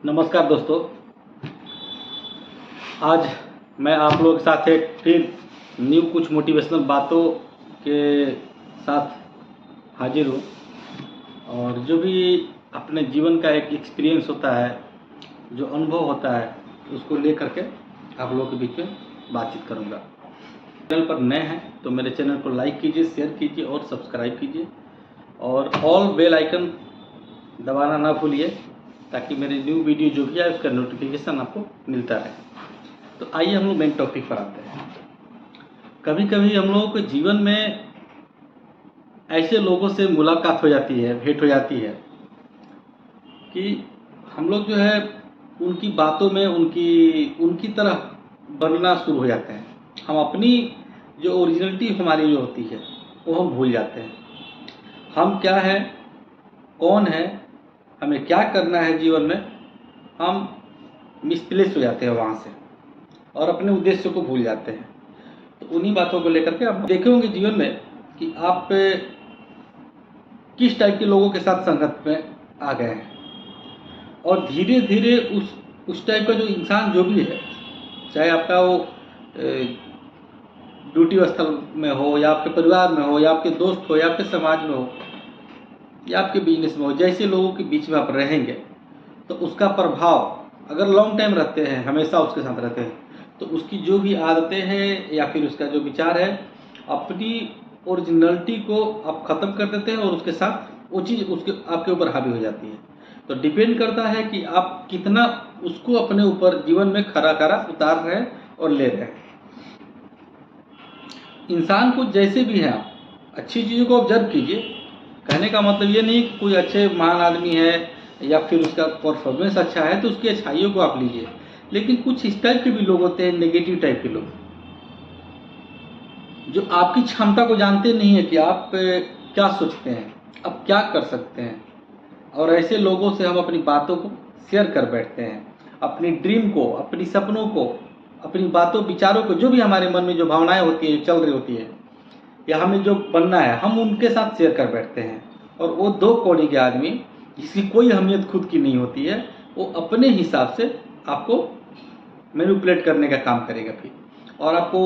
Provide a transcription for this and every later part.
नमस्कार दोस्तों। आज मैं आप लोगों के साथ एक फिर न्यू कुछ मोटिवेशनल बातों के साथ हाजिर हूँ। और जो भी अपने जीवन का एक एक्सपीरियंस होता है, जो अनुभव होता है, उसको लेकर के आप लोगों के बीच में बातचीत करूँगा। चैनल पर नए हैं तो मेरे चैनल को लाइक कीजिए, शेयर कीजिए और सब्सक्राइब कीजिए और ऑल बेल आइकन दबाना ना भूलिए ताकि मेरी न्यू वीडियो जो भी आए उसका नोटिफिकेशन आपको मिलता रहे। तो आइए हम लोग मेन टॉपिक पर आते हैं। कभी कभी हम लोगों के जीवन में ऐसे लोगों से मुलाकात हो जाती है, भेंट हो जाती है कि हम लोग जो है उनकी बातों में उनकी तरह बनना शुरू हो जाते हैं। हम अपनी जो ओरिजिनलिटी हमारी जो होती है वो हम भूल जाते हैं। हम क्या है, कौन है, हमें क्या करना है जीवन में, हम मिसप्लेस हो जाते हैं वहाँ से और अपने उद्देश्य को भूल जाते हैं। तो उन्हीं बातों को लेकर के आप देखे होंगे जीवन में कि आप किस टाइप के लोगों के साथ संगत में आ गए हैं और धीरे धीरे उस टाइप का जो इंसान जो भी है, चाहे आपका वो ड्यूटी स्थल में हो या आपके परिवार में हो या आपके दोस्त हो या आपके समाज में हो या आपके बिजनेस में हो, जैसे लोगों के बीच में आप रहेंगे तो उसका प्रभाव अगर लॉन्ग टाइम रहते हैं, हमेशा उसके साथ रहते हैं, तो उसकी जो भी आदतें हैं या फिर उसका जो विचार है, अपनी ओरिजिनलिटी को आप ख़त्म कर देते हैं और उसके साथ वो चीज़ उसके आपके ऊपर हावी हो जाती है। तो डिपेंड करता है कि आप कितना उसको अपने ऊपर जीवन में खरा खरा उतार रहे हैं और ले रहे हैं। इंसान को जैसे भी है आप अच्छी चीज़ों को ऑब्जर्व कीजिए। कहने का मतलब ये नहीं कि कोई अच्छे महान आदमी है या फिर उसका परफॉर्मेंस अच्छा है तो उसकी अच्छाइयों को आप लीजिए, लेकिन कुछ इस टाइप के भी लोग होते हैं, नेगेटिव टाइप के लोग, जो आपकी क्षमता को जानते नहीं है कि आप क्या सोचते हैं, आप क्या कर सकते हैं। और ऐसे लोगों से हम अपनी बातों को शेयर कर बैठते हैं, अपनी ड्रीम को, अपनी सपनों को, अपनी बातों विचारों को, जो भी हमारे मन में जो भावनाएं होती है, जो चल रही होती है या हमें जो बनना है, हम उनके साथ शेयर कर बैठते हैं। और वो दो कौड़ी के आदमी जिसकी कोई अहमियत खुद की नहीं होती है, वो अपने हिसाब से आपको मैनिपुलेट करने का काम करेगा फिर और आपको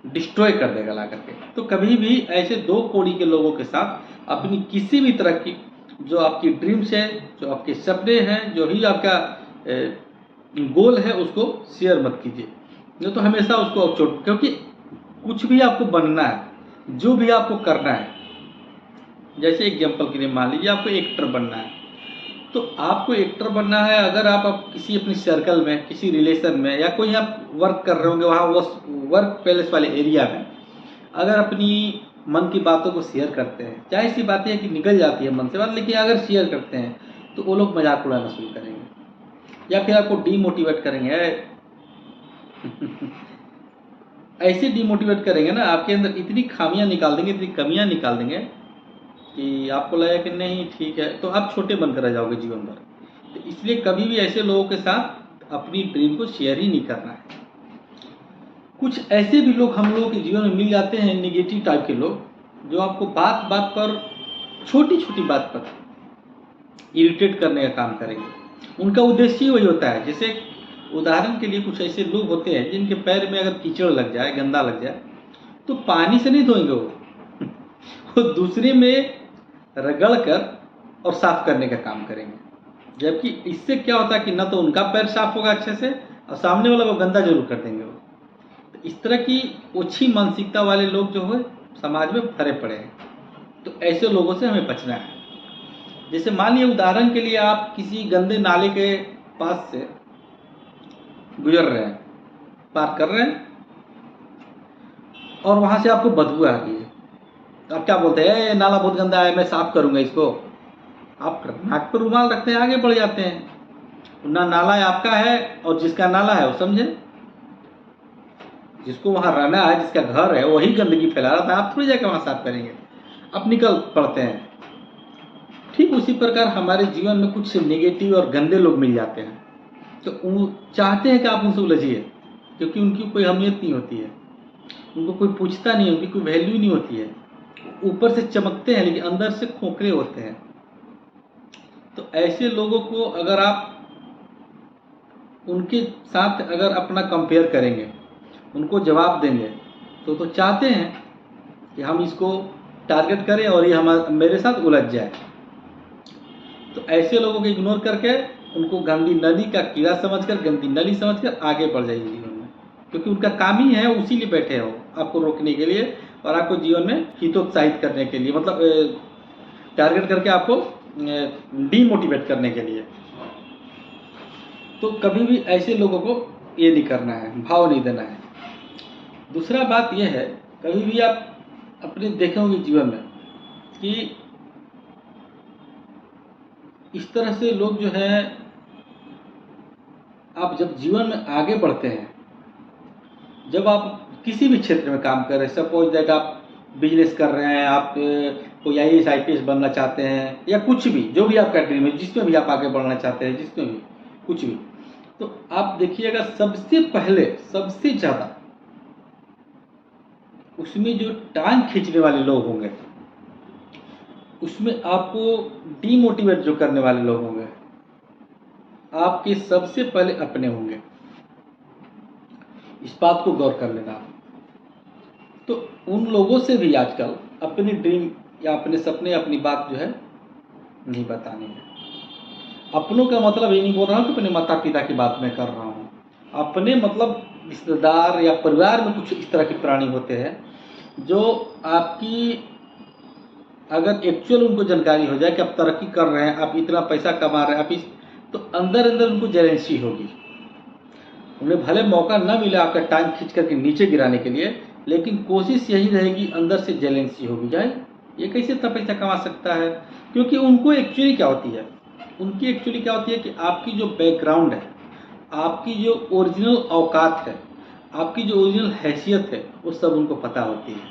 डिस्ट्रॉय कर देगा ला करके। तो कभी भी ऐसे दो कौड़ी के लोगों के साथ अपनी किसी भी तरह की जो आपकी ड्रीम्स है, जो आपके सपने हैं, जो भी आपका गोल है, उसको शेयर मत कीजिए। नहीं तो हमेशा उसको चोट, क्योंकि कुछ भी आपको बनना है, जो भी आपको करना है, जैसे एग्जाम्पल के लिए मान लीजिए आपको एक्टर बनना है, तो आपको एक्टर बनना है अगर आप किसी अपनी सर्कल में, किसी रिलेशन में या कोई आप वर्क कर रहे होंगे वहाँ वो वर्क पैलेस वाले एरिया में, अगर अपनी मन की बातों को शेयर करते हैं, चाहे ऐसी बातें हैं कि निकल जाती है मन से बात, लेकिन अगर शेयर करते हैं तो वो लोग मजाक उड़ाना शुरू करेंगे या फिर आपको डीमोटिवेट करेंगे। ऐसे डीमोटिवेट करेंगे ना, आपके अंदर इतनी खामियां निकाल देंगे, इतनी कमियां निकाल देंगे कि आपको लगेगा कि नहीं ठीक है, तो आप छोटे बनकर रह जाओगे जीवन भर। तो इसलिए कभी भी ऐसे लोगों के साथ अपनी ड्रीम को शेयर ही नहीं करना है। कुछ ऐसे भी लोग हम लोगों के जीवन में मिल जाते हैं, निगेटिव टाइप के लोग, जो आपको बात बात पर, छोटी छोटी बात पर इरिटेट करने का काम करेंगे। उनका उद्देश्य ही वही होता है। जैसे उदाहरण के लिए कुछ ऐसे लोग होते हैं जिनके पैर में अगर कीचड़ लग जाए, गंदा लग जाए, तो पानी से नहीं धोएंगे वो दूसरे में रगड़ कर और साफ करने का काम करेंगे। जबकि इससे क्या होता है कि ना तो उनका पैर साफ होगा अच्छे से और सामने वाला को गंदा जरूर कर देंगे वो। तो इस तरह की ओछी मानसिकता वाले लोग जो है समाज में भरे पड़े हैं। तो ऐसे लोगों से हमें बचना है। जैसे मान लीजिए उदाहरण के लिए आप किसी गंदे नाले के पास से गुजर रहे हैं, पार कर रहे हैं और वहां से आपको बदबू आ रही है, तो आप क्या बोलते हैं, नाला बहुत गंदा है, मैं साफ करूंगा इसको। आप नाक पर रुमाल रखते हैं, आगे बढ़ जाते हैं। ना नाला है आपका है और जिसका नाला है वो समझे, जिसको वहां रहना है, जिसका घर है, वही गंदगी फैला रहा था, आप थोड़ी जाकर वहां साफ करेंगे, आप निकल पड़ते हैं। ठीक उसी प्रकार हमारे जीवन में कुछ नेगेटिव और गंदे लोग मिल जाते हैं, तो वो चाहते हैं कि आप उनसे उलझिए, क्योंकि उनकी कोई अहमियत नहीं होती है, उनको कोई पूछता नहीं है, उनकी कोई वैल्यू नहीं होती है। ऊपर से चमकते हैं लेकिन अंदर से खोखले होते हैं। तो ऐसे लोगों को अगर आप उनके साथ अगर अपना कंपेयर करेंगे, उनको जवाब देंगे, तो चाहते हैं कि हम इसको टारगेट करें और ये मेरे साथ उलझ जाए। तो ऐसे लोगों को इग्नोर करके उनको गंदी नदी का कीड़ा समझकर, गंदी नली समझकर आगे बढ़ जाइए जीवन में, क्योंकि उनका काम ही है, उसी लिए बैठे हो, आपको रोकने के लिए और आपको जीवन में हितोत्साहित करने के लिए, मतलब टारगेट करके आपको डीमोटिवेट करने के लिए। तो कभी भी ऐसे लोगों को ये नहीं करना है, भाव नहीं देना है। दूसरा बात यह है, कभी भी आप अपने देखे होंगे जीवन में कि इस तरह से लोग जो है, आप जब जीवन में आगे बढ़ते हैं, जब आप किसी भी क्षेत्र में काम कर रहे हैं, सपोज दैट आप बिजनेस कर रहे हैं, आप कोई IAS IPS बनना चाहते हैं, या कुछ भी, जो भी आपका ड्रीम है, जिसमें भी आप आगे बढ़ना चाहते हैं, जिसमें भी कुछ भी, तो आप देखिएगा सबसे पहले, सबसे ज़्यादा उसमें जो टांग खींचने वाले लोग होंगे, उसमें आपको डीमोटिवेट जो करने वाले लोग होंगे, आपके सबसे पहले अपने होंगे। इस बात को गौर कर लेना। तो उन लोगों से भी आजकल अपनी ड्रीम या अपने सपने, अपनी बात जो है नहीं बतानी है। अपनों का मतलब ये नहीं बोल रहा हूँ कि अपने माता पिता की बात मैं कर रहा हूँ, अपने मतलब रिश्तेदार या परिवार में कुछ इस तरह के प्राणी होते हैं जो आपकी, अगर एक्चुअल उनको जानकारी हो जाए कि आप तरक्की कर रहे हैं, आप इतना पैसा कमा रहे हैं, आप इस, तो अंदर अंदर उनको जेलेंसी होगी। उन्हें भले मौका न मिले आपका टाइम खींच करके नीचे गिराने के लिए, लेकिन कोशिश यही रहेगी, अंदर से जेलेंसी होगी, जाए ये कैसे इतना पैसा कमा सकता है। क्योंकि उनको एक्चुअली क्या होती है, उनकी एक्चुअली क्या होती है कि आपकी जो बैकग्राउंड है, आपकी जो ओरिजिनल औकात है, आपकी जो ओरिजिनल हैसियत है, वो सब उनको पता होती है।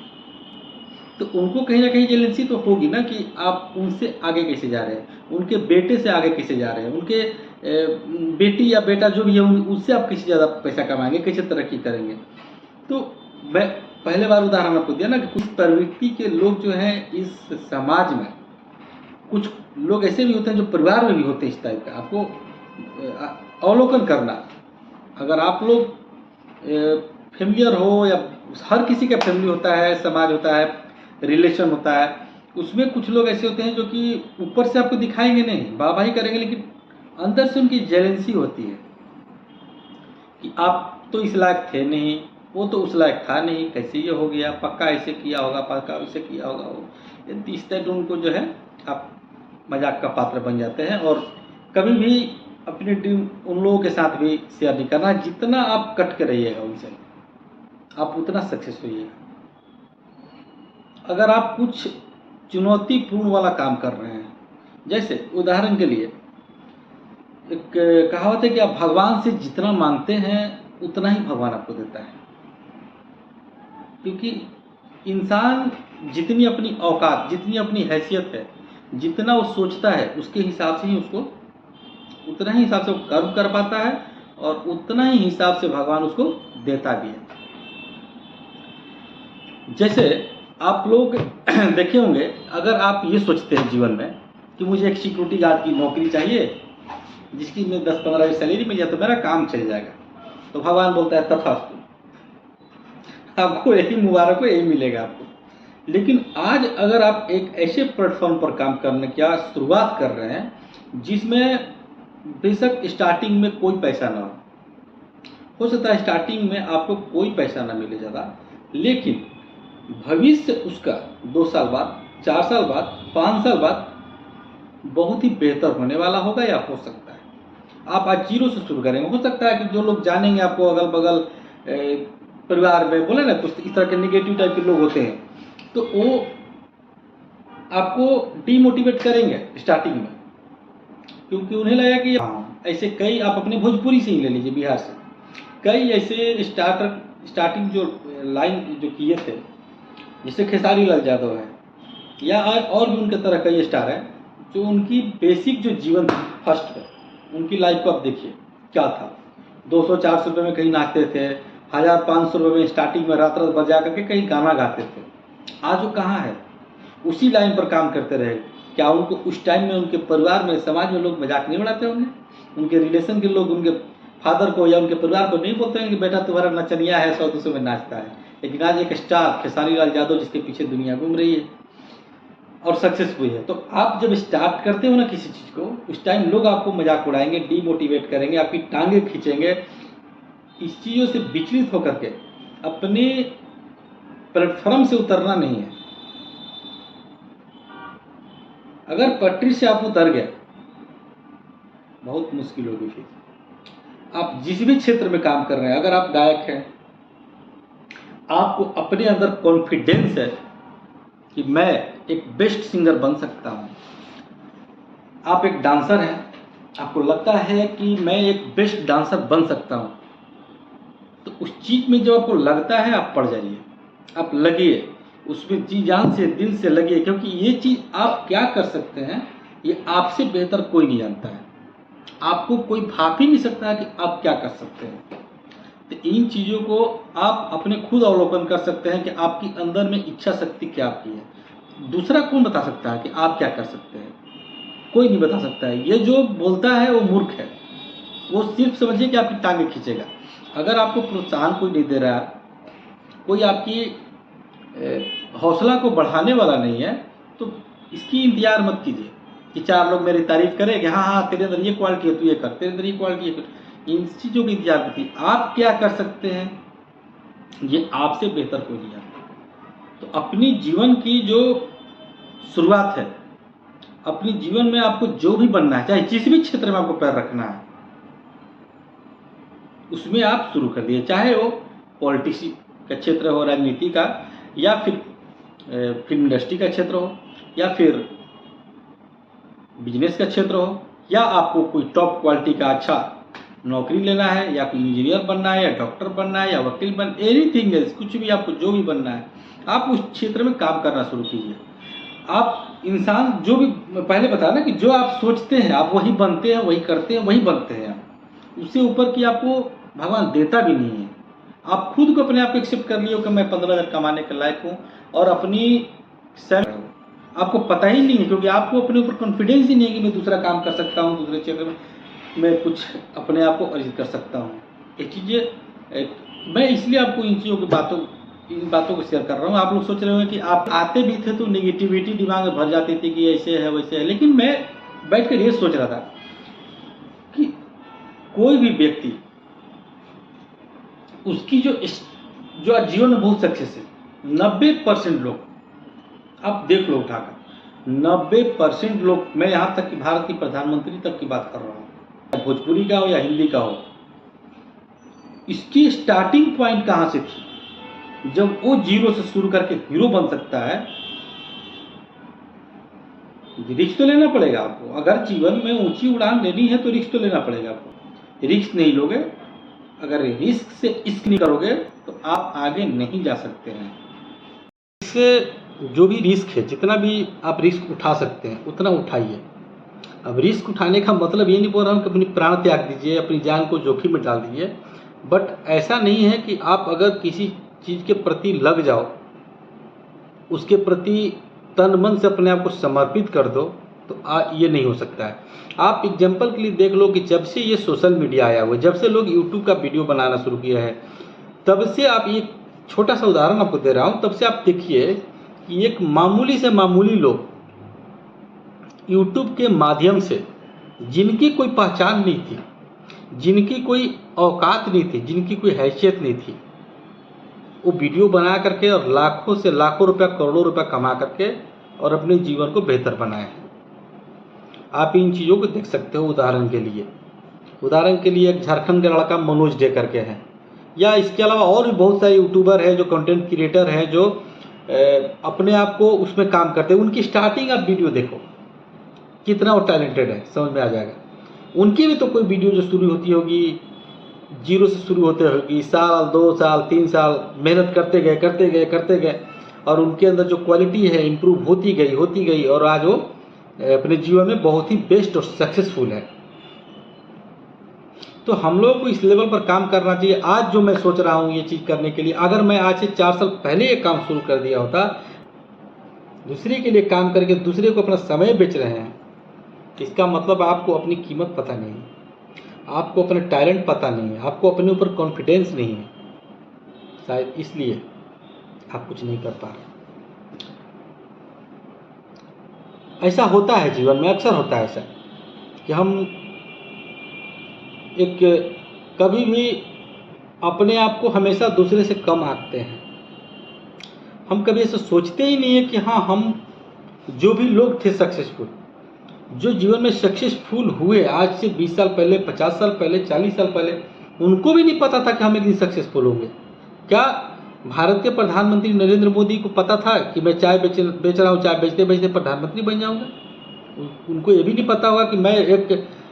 तो उनको कहीं ना कहीं जेलेंसी तो होगी ना कि आप उनसे आगे कैसे जा रहे हैं, उनके बेटे से आगे कैसे जा रहे हैं, उनके बेटी या बेटा जो भी है उससे आप कैसे ज़्यादा पैसा कमाएंगे, कैसे तरक्की करेंगे। तो मैं पहले बार उदाहरण आपको दिया ना कि कुछ प्रवृत्ति के लोग जो हैं इस समाज में, कुछ लोग ऐसे भी होते हैं जो परिवार में भी होते हैं इस टाइप का। आपको अवलोकन करना, अगर आप लोग फेमिलियर हो, या हर किसी का फैमिली होता है, समाज होता है, रिलेशन होता है, उसमें कुछ लोग ऐसे होते हैं जो कि ऊपर से आपको दिखाएंगे नहीं, वाहवाही करेंगे, लेकिन अंदर से उनकी जेलेंसी होती है कि आप तो इस लायक थे नहीं, वो तो उस लायक था नहीं, कैसे ये हो गया, पक्का ऐसे किया होगा, पक्का वैसे किया होगा। वो इस तरह उनको जो है आप मजाक का पात्र बन जाते हैं। और कभी भी अपनी ड्रीम उन लोगों के साथ भी शेयर नहीं करना। जितना आप कट के रहिएगा उनसे, आप उतना सक्सेस होइएगा। अगर आप कुछ चुनौतीपूर्ण वाला काम कर रहे हैं, जैसे उदाहरण के लिए एक कहावत है कि आप भगवान से जितना मांगते हैं उतना ही भगवान आपको देता है। क्योंकि इंसान जितनी अपनी औकात, जितनी अपनी हैसियत है, जितना वो सोचता है, उसके हिसाब से ही उसको, उतना ही हिसाब से वो कर्म कर पाता है, और उतना ही हिसाब से भगवान उसको देता भी है। जैसे आप लोग देखे होंगे, अगर आप ये सोचते हैं जीवन में कि मुझे एक सिक्योरिटी गार्ड की नौकरी चाहिए जिसकी मैं 10-15 सैलरी मिल जाए तो मेरा काम चल जाएगा, तो भगवान बोलता है तथास्तु, आपको यही मुबारक हो, यही मिलेगा आपको। लेकिन आज अगर आप एक ऐसे प्लेटफॉर्म पर काम करने की शुरुआत कर रहे हैं जिसमें बेशक स्टार्टिंग में कोई पैसा ना हो सकता है स्टार्टिंग में आपको कोई पैसा ना मिले ज़्यादा, लेकिन भविष्य उसका 2 साल बाद, 4 साल बाद, 5 साल बाद बहुत ही बेहतर होने वाला होगा। या हो सकता है आप आज जीरो से शुरू करेंगे, हो सकता है कि जो लोग जानेंगे आपको अगल बगल परिवार में, बोले ना कुछ इस तरह के नेगेटिव टाइप के लोग होते हैं, तो वो आपको डीमोटिवेट करेंगे स्टार्टिंग में, क्योंकि उन्हें लगेगा कि ऐसे कई, आप अपने भोजपुरी से ही ले लीजिए, बिहार से कई ऐसे स्टार्टिंग जो लाइन जो किए थे, जैसे खेसारी लाल यादव है, या और भी उनके तरह कई स्टार हैं, जो उनकी बेसिक जो जीवन थी फर्स्ट है, उनकी लाइफ को आप देखिए क्या था। 200-400 रुपये में कहीं नाचते थे, 1000-500 रुपये में स्टार्टिंग में रात रात बजा करके कहीं गाना गाते थे। आज वो कहाँ है, उसी लाइन पर काम करते रहे। क्या उनको उस टाइम में उनके परिवार में, समाज में लोग मजाक नहीं उड़ाते होंगे, उनके रिलेशन के लोग, उनके फादर को या उनके परिवार को नहीं बोलते हैं कि बेटा तुम्हारा नचनिया है, 100-200 में नाचता है। लेकिन आज एक स्टार खेसारी लाल यादव जिसके पीछे दुनिया घूम रही है और सक्सेसफुल है। तो आप जब स्टार्ट करते हो ना किसी चीज़ को, उस टाइम लोग आपको मजाक उड़ाएंगे, डीमोटिवेट करेंगे, आपकी टांगे खींचेंगे। इस चीज़ों से विचलित होकर के अपने प्लेटफॉर्म से उतरना नहीं है। अगर पटरी से आप उतर गए, बहुत मुश्किल होगी फिर। आप जिस भी क्षेत्र में काम कर रहे हैं, अगर आप गायक हैं, आपको अपने अंदर कॉन्फिडेंस है कि मैं एक बेस्ट सिंगर बन सकता हूँ। आप एक डांसर हैं, आपको लगता है कि मैं एक बेस्ट डांसर बन सकता हूँ, तो उस चीज़ में जो आपको लगता है आप पड़ जाइए, आप लगिए उसमें, जी जान से दिल से लगिए, क्योंकि ये चीज़ आप क्या कर सकते हैं ये आपसे बेहतर कोई नहीं जानता है। आपको कोई भाप ही नहीं सकता है कि आप क्या कर सकते हैं। तो इन चीज़ों को आप अपने खुद अवलोकन कर सकते हैं कि आपकी अंदर में इच्छा शक्ति क्या आपकी है। दूसरा कौन बता सकता है कि आप क्या कर सकते हैं? कोई नहीं बता सकता है। ये जो बोलता है वो मूर्ख है, वो सिर्फ समझिए कि आपकी टांगे खींचेगा। अगर आपको प्रोत्साहन कोई नहीं दे रहा है, कोई आपकी हौसला को बढ़ाने वाला नहीं है, तो इसकी इंतजार मत कीजिए कि 4 लोग मेरी तारीफ करें कि हाँ हाँ तेरे अंदर ये क्वालिटी है, तू ये कर, तेरे अंदर ये क्वालिटी ये कर। इन चीज़ों की इंतजार मत कीजिए। आप क्या कर सकते हैं ये आपसे बेहतर कोई नहीं जानता। तो अपनी जीवन की जो शुरुआत है, अपनी जीवन में आपको जो भी बनना है, चाहे जिस भी क्षेत्र में आपको पैर रखना है, उसमें आप शुरू कर दिए। चाहे वो पॉलिटिक्स का क्षेत्र हो, राजनीति का, या फिर फिल्म इंडस्ट्री का क्षेत्र हो, या फिर बिजनेस का क्षेत्र हो, या आपको कोई टॉप क्वालिटी का अच्छा नौकरी लेना है, या कोई इंजीनियर बनना है, या डॉक्टर बनना है, या वकील बनना, एनीथिंग एल्स, कुछ भी आपको जो भी बनना है, आप उस क्षेत्र में काम करना शुरू कीजिए। आप इंसान जो भी, पहले बताया ना कि जो आप सोचते हैं आप वही बनते हैं, वही करते हैं, वही बनते हैं। उससे ऊपर की आपको भगवान देता भी नहीं है। आप खुद को अपने आप को एक्सेप्ट कर लियो कि मैं 15,000 कमाने के लायक हूँ, और अपनी सेल्फ आपको पता ही नहीं है, क्योंकि आपको अपने ऊपर कॉन्फिडेंस ही नहीं है कि मैं दूसरा काम कर सकता हूँ, दूसरे क्षेत्र में मैं कुछ अपने आप को अर्जित कर सकता हूँ। ये चीज़ें मैं इसलिए आपको इन बातों को शेयर कर रहा हूँ। आप लोग सोच रहे होंगे कि आप आते भी थे तो नेगेटिविटी दिमाग में भर जाती थी कि ऐसे है वैसे है, लेकिन मैं बैठ कर ये सोच रहा था कि कोई भी व्यक्ति, उसकी जो जीवन में बहुत सक्सेस है, 90% लोग, आप देख लो उठाकर, 90% लोग, मैं यहाँ तक कि भारत की प्रधानमंत्री तक की बात कर रहा हूँ, भोजपुरी का हो या हिंदी का हो, इसकी स्टार्टिंग पॉइंट कहाँ से थी? जब वो जीरो से शुरू करके हीरो बन सकता है, रिस्क तो लेना पड़ेगा आपको। अगर जीवन में ऊंची उड़ान लेनी है तो रिस्क तो लेना पड़ेगा आपको। रिस्क नहीं लोगे, अगर रिस्क से इश्क नहीं करोगे तो आप आगे नहीं जा सकते हैं। इससे जो भी रिस्क है, जितना भी आप रिस्क उठा सकते हैं उतना उठाइए। अब रिस्क उठाने का मतलब ये नहीं बोल रहा हूँ कि अपनी प्राण त्याग दीजिए, अपनी जान को जोखिम में डाल दीजिए, बट ऐसा नहीं है कि आप अगर किसी चीज़ के प्रति लग जाओ, उसके प्रति तन मन से अपने आप को समर्पित कर दो, तो ये नहीं हो सकता है। आप एग्जाम्पल के लिए देख लो कि जब से ये सोशल मीडिया आया हुआ है, जब से लोग यूट्यूब का वीडियो बनाना शुरू किया है, तब से आप, ये छोटा सा उदाहरण आपको दे रहा हूँ, तब से आप देखिए कि एक मामूली से मामूली लोग यूट्यूब के माध्यम से, जिनकी कोई पहचान नहीं थी, जिनकी कोई औकात नहीं थी, जिनकी कोई हैसियत नहीं थी, वो वीडियो बना करके और लाखों से लाखों रुपया, करोड़ों रुपया कमा करके और अपने जीवन को बेहतर बनाए हैं। आप इन चीज़ों को देख सकते हो। उदाहरण के लिए एक झारखंड का लड़का मनोज डे करके है, या इसके अलावा और भी बहुत सारे यूट्यूबर हैं जो कंटेंट क्रिएटर हैं, जो अपने आप को उसमें काम करते हैं। उनकी स्टार्टिंग आप वीडियो देखो, कितना वो टैलेंटेड है, समझ में आ जाएगा। उनकी भी तो कोई वीडियो जो शुरू होती होगी, जीरो से शुरू होते होगी, साल 2 साल 3 साल मेहनत करते गए, और उनके अंदर जो क्वालिटी है इम्प्रूव होती गई, और आज वो अपने जीवन में बहुत ही बेस्ट और सक्सेसफुल है। तो हम लोगों को इस लेवल पर काम करना चाहिए। आज जो मैं सोच रहा हूँ ये चीज़ करने के लिए, अगर मैं आज से 4 साल पहले ये काम शुरू कर दिया होता, दूसरे के लिए काम करके दूसरे को अपना समय बेच रहे हैं, इसका मतलब आपको अपनी कीमत पता नहीं। आपको अपना टैलेंट पता नहीं है, आपको अपने ऊपर कॉन्फिडेंस नहीं है, शायद इसलिए आप कुछ नहीं कर पा रहे। ऐसा होता है जीवन में, अक्सर होता है ऐसा कि हम एक कभी भी अपने आप को हमेशा दूसरे से कम आंकते हैं। हम कभी ऐसा सोचते ही नहीं है कि हाँ, हम जो भी लोग थे सक्सेसफुल, जो जीवन में सक्सेसफुल हुए आज से 20 साल पहले, 50 साल पहले, 40 साल पहले, उनको भी नहीं पता था कि हम एक दिन सक्सेसफुल होंगे। क्या भारत के प्रधानमंत्री नरेंद्र मोदी को पता था कि मैं चाय बेच रहा हूँ, चाय बेचते बेचते प्रधानमंत्री बन जाऊँगा? उनको ये भी नहीं पता होगा कि मैं एक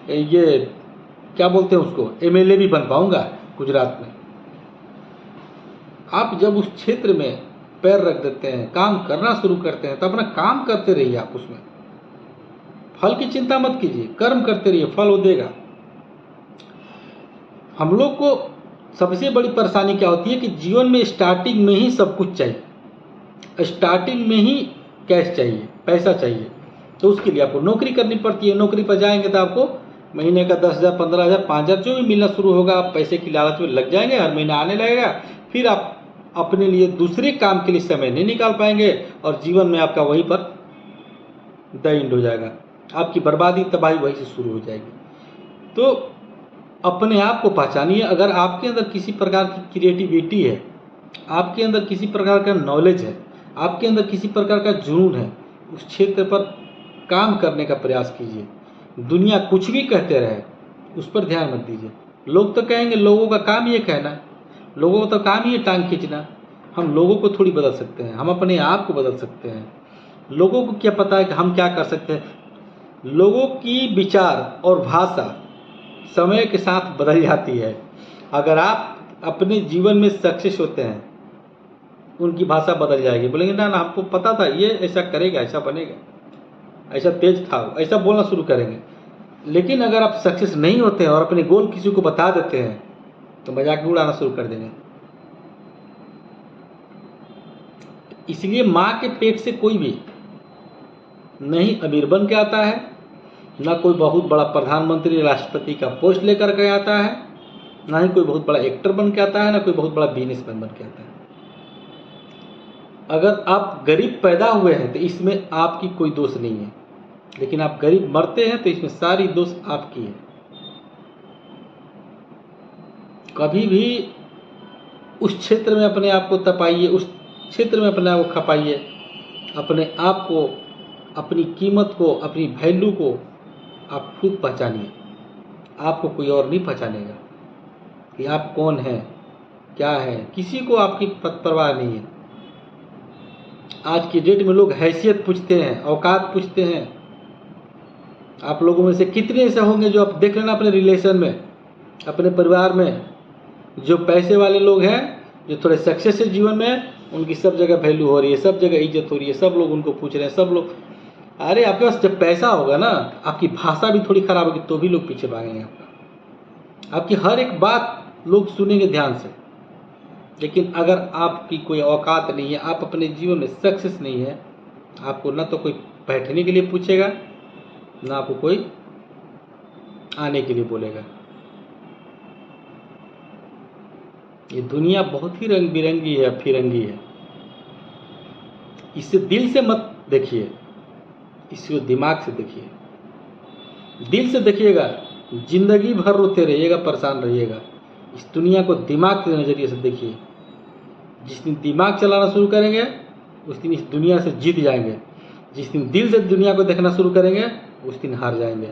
ये क्या बोलते हैं उसको, एमएलए भी बन पाऊँगा गुजरात में। आप जब उस क्षेत्र में पैर रख देते हैं, काम करना शुरू करते हैं, तो अपना काम करते रहिए। आप उसमें फल की चिंता मत कीजिए, कर्म करते रहिए, फल वो देगा। हम लोग को सबसे बड़ी परेशानी क्या होती है कि जीवन में स्टार्टिंग में ही सब कुछ चाहिए, स्टार्टिंग में ही कैश चाहिए, पैसा चाहिए, तो उसके लिए आपको नौकरी करनी पड़ती है। नौकरी पर जाएंगे तो आपको महीने का 10,000, 15,000, 5,000 जो भी मिलना शुरू होगा, आप पैसे की लालच में लग जाएंगे, हर महीना आने लगेगा, फिर आप अपने लिए दूसरे काम के लिए समय नहीं निकाल पाएंगे और जीवन में आपका वहीं पर द एंड हो जाएगा। आपकी बर्बादी, तबाही वहीं से शुरू हो जाएगी। तो अपने आप को पहचानिए। अगर आपके अंदर किसी प्रकार की क्रिएटिविटी है, आपके अंदर किसी प्रकार का नॉलेज है, आपके अंदर किसी प्रकार का जुनून है, उस क्षेत्र पर काम करने का प्रयास कीजिए। दुनिया कुछ भी कहते रहे, उस पर ध्यान मत दीजिए। लोग तो कहेंगे, लोगों का काम ये कहना है, लोगों का तो काम ही है टांग खींचना। हम लोगों को थोड़ी बदल सकते हैं, हम अपने आप को बदल सकते हैं। लोगों को क्या पता है कि हम क्या कर सकते हैं? लोगों की विचार और भाषा समय के साथ बदल जाती है। अगर आप अपने जीवन में सक्सेस होते हैं, उनकी भाषा बदल जाएगी, बोलेंगे ना ना हमको पता था ये ऐसा करेगा, ऐसा बनेगा, ऐसा तेज था, ऐसा बोलना शुरू करेंगे। लेकिन अगर आप सक्सेस नहीं होते हैं और अपने गोल किसी को बता देते हैं, तो मजाक भी उड़ाना शुरू कर देंगे। इसलिए माँ के पेट से कोई भी नहीं अमीर बन के आता है, ना कोई बहुत बड़ा प्रधानमंत्री, राष्ट्रपति का पोस्ट लेकर के आता है, ना ही कोई बहुत बड़ा एक्टर बन के आता है, ना कोई बहुत बड़ा बिजनेसमैन बन के आता है। अगर आप गरीब पैदा हुए हैं तो इसमें आपकी कोई दोष नहीं है, लेकिन आप गरीब मरते हैं तो इसमें सारी दोष आपकी है। कभी भी उस क्षेत्र में अपने आप को तपाइए, उस क्षेत्र में अपने आप को खपाइए, अपने आप को, अपनी कीमत को, अपनी वैल्यू को आप खुद पहचानिए। आपको कोई और नहीं पहचानेगा कि आप कौन हैं, क्या है। किसी को आपकी परवाह नहीं है। आज की डेट में लोग हैसियत पूछते हैं, औकात पूछते हैं। आप लोगों में से कितने ऐसे होंगे जो आप देख लेना अपने रिलेशन में, अपने परिवार में, जो पैसे वाले लोग हैं, जो थोड़े सक्सेस है जीवन में, उनकी सब जगह वैल्यू हो रही है, सब जगह इज्जत हो रही है, सब लोग उनको पूछ रहे हैं, सब लोग। अरे आपके पास जब पैसा होगा ना, आपकी भाषा भी थोड़ी खराब होगी तो भी लोग पीछे भागेंगे आपका। आपकी हर एक बात लोग सुनेंगे ध्यान से। लेकिन अगर आपकी कोई औकात नहीं है, आप अपने जीवन में सक्सेस नहीं है, आपको ना तो कोई बैठने के लिए पूछेगा, ना आपको कोई आने के लिए बोलेगा। ये दुनिया बहुत ही रंग बिरंगी है, फिरंगी है। इसे दिल से मत देखिए, इसको दिमाग से देखिए। दिल से देखिएगा, जिंदगी भर रोते रहिएगा, परेशान रहिएगा। इस दुनिया को दिमाग के नज़रिए से देखिए। जिस दिन दिमाग चलाना शुरू करेंगे, उस दिन इस दुनिया से जीत जाएंगे। जिस दिन दिल से दुनिया को देखना शुरू करेंगे, उस दिन हार जाएंगे।